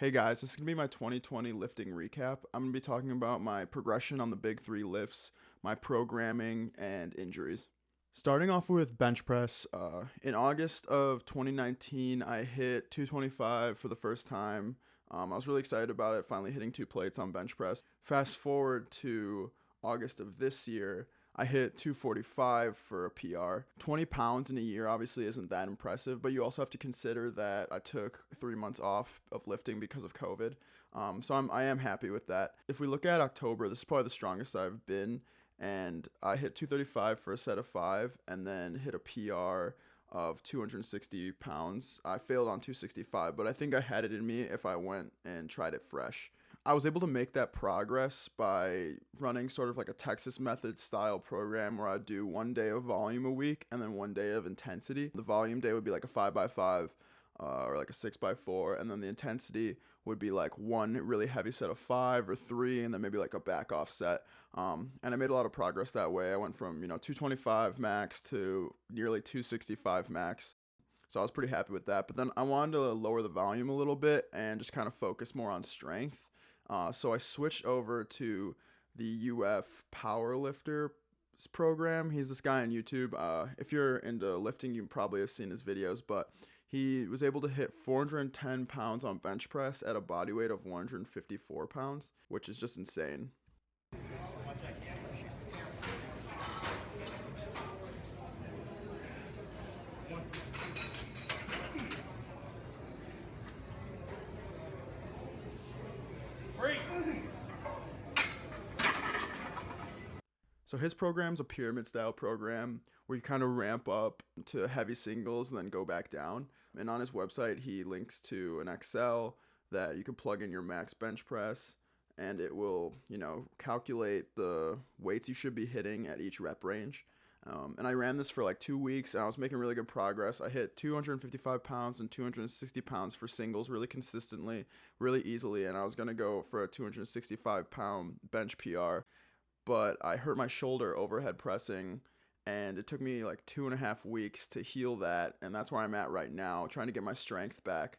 Hey guys, this is going to be my 2020 lifting recap. I'm going to be talking about my progression on the big three lifts, my programming, and injuries. Starting off with bench press, in August of 2019, I hit 225 for the first time. I was really excited about it, finally hitting two plates on bench press. Fast forward to August of this year, I hit 245 for a PR. 20 pounds in a year obviously isn't that impressive, but you also have to consider that I took 3 months off of lifting because of COVID. So I am happy with that. If we look at October, this is probably the strongest I've been, and I hit 235 for a set of five and then hit a PR of 260 pounds. I failed on 265, but I think I had it in me if I went and tried it fresh. I was able to make that progress by running sort of like a Texas method style program where I'd do 1 day of volume a week and then 1 day of intensity. The volume day would be like a 5x5 or like a 6x4, and then the intensity would be like one really heavy set of 5 or 3, and then maybe like a back off set. And I made a lot of progress that way. I went from 225 max to nearly 265 max. So I was pretty happy with that. But then I wanted to lower the volume a little bit and just kind of focus more on strength. So I switched over to the UFpwrLifter program. He's this guy on YouTube. If you're into lifting, you probably have seen his videos, but he was able to hit 410 pounds on bench press at a body weight of 154 pounds, which is just insane. So his program's a pyramid style program where you kind of ramp up to heavy singles and then go back down. And on his website, he links to an Excel that you can plug in your max bench press, and it will, calculate the weights you should be hitting at each rep range. And I ran this for like 2 weeks, and I was making really good progress. I hit 255 pounds and 260 pounds for singles really consistently, really easily, and I was going to go for a 265 pound bench PR. But I hurt my shoulder overhead pressing, and it took me like 2.5 weeks to heal that, and that's where I'm at right now, trying to get my strength back.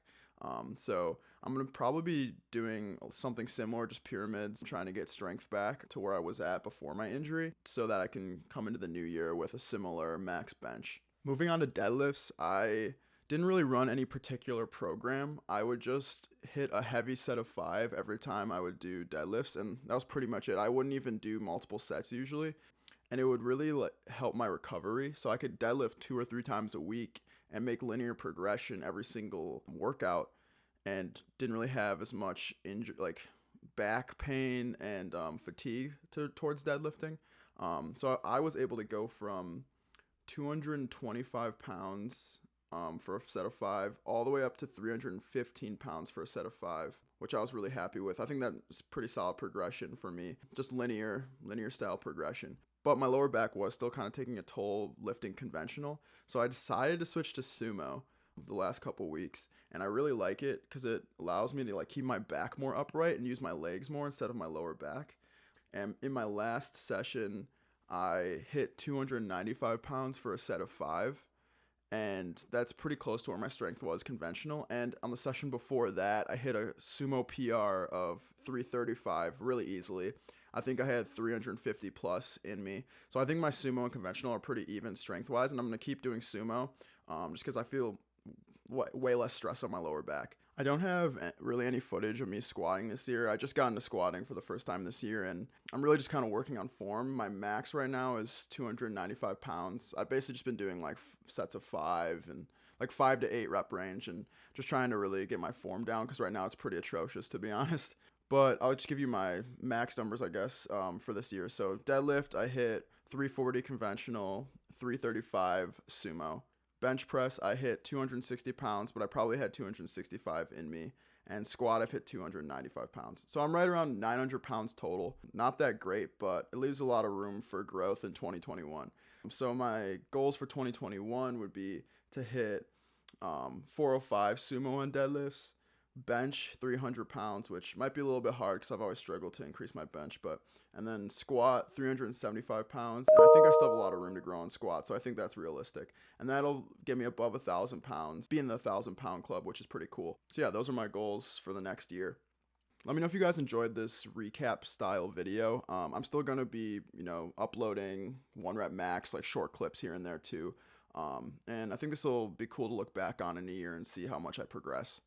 So I'm going to probably be doing something similar, just pyramids, trying to get strength back to where I was at before my injury so that I can come into the new year with a similar max bench. Moving on to deadlifts, I didn't really run any particular program. I would just hit a heavy set of 5 every time I would do deadlifts, and that was pretty much it. I wouldn't even do multiple sets usually, and it would really help my recovery. So I could deadlift 2 or 3 times a week and make linear progression every single workout, and didn't really have as much back pain and fatigue towards deadlifting. So I was able to go from 225 pounds for a set of 5, all the way up to 315 pounds for a set of 5, which I was really happy with. I think that's pretty solid progression for me, just linear style progression. But my lower back was still kind of taking a toll lifting conventional, so I decided to switch to sumo the last couple weeks, and I really like it because it allows me to keep my back more upright and use my legs more instead of my lower back. And in my last session, I hit 295 pounds for a set of 5, and that's pretty close to where my strength was conventional. And on the session before that, I hit a sumo PR of 335 really easily. I think I had 350 plus in me. So I think my sumo and conventional are pretty even strength wise, and I'm going to keep doing sumo just because I feel way less stress on my lower back. I don't have really any footage of me squatting this year. I just got into squatting for the first time this year, and I'm really just kind of working on form. My max right now is 295 pounds. I've basically just been doing sets of 5 and 5 to 8 rep range, and just trying to really get my form down because right now it's pretty atrocious, to be honest. But I'll just give you my max numbers, I guess, for this year. So deadlift, I hit 340 conventional, 335 sumo. Bench press, I hit 260 pounds, but I probably had 265 in me. And squat, I've hit 295 pounds. So I'm right around 900 pounds total. Not that great, but it leaves a lot of room for growth in 2021. So my goals for 2021 would be to hit 405 sumo and deadlifts, bench 300 pounds, which might be a little bit hard because I've always struggled to increase my bench, and then squat 375 pounds. And I think I still have a lot of room to grow on squat, so I think that's realistic. And that'll get me above 1,000 pounds, be in the 1,000 pound club, which is pretty cool. So yeah, those are my goals for the next year. Let me know if you guys enjoyed this recap style video. I'm still going to be, uploading 1 rep max, like short clips here and there too. And I think this will be cool to look back on in a year and see how much I progress.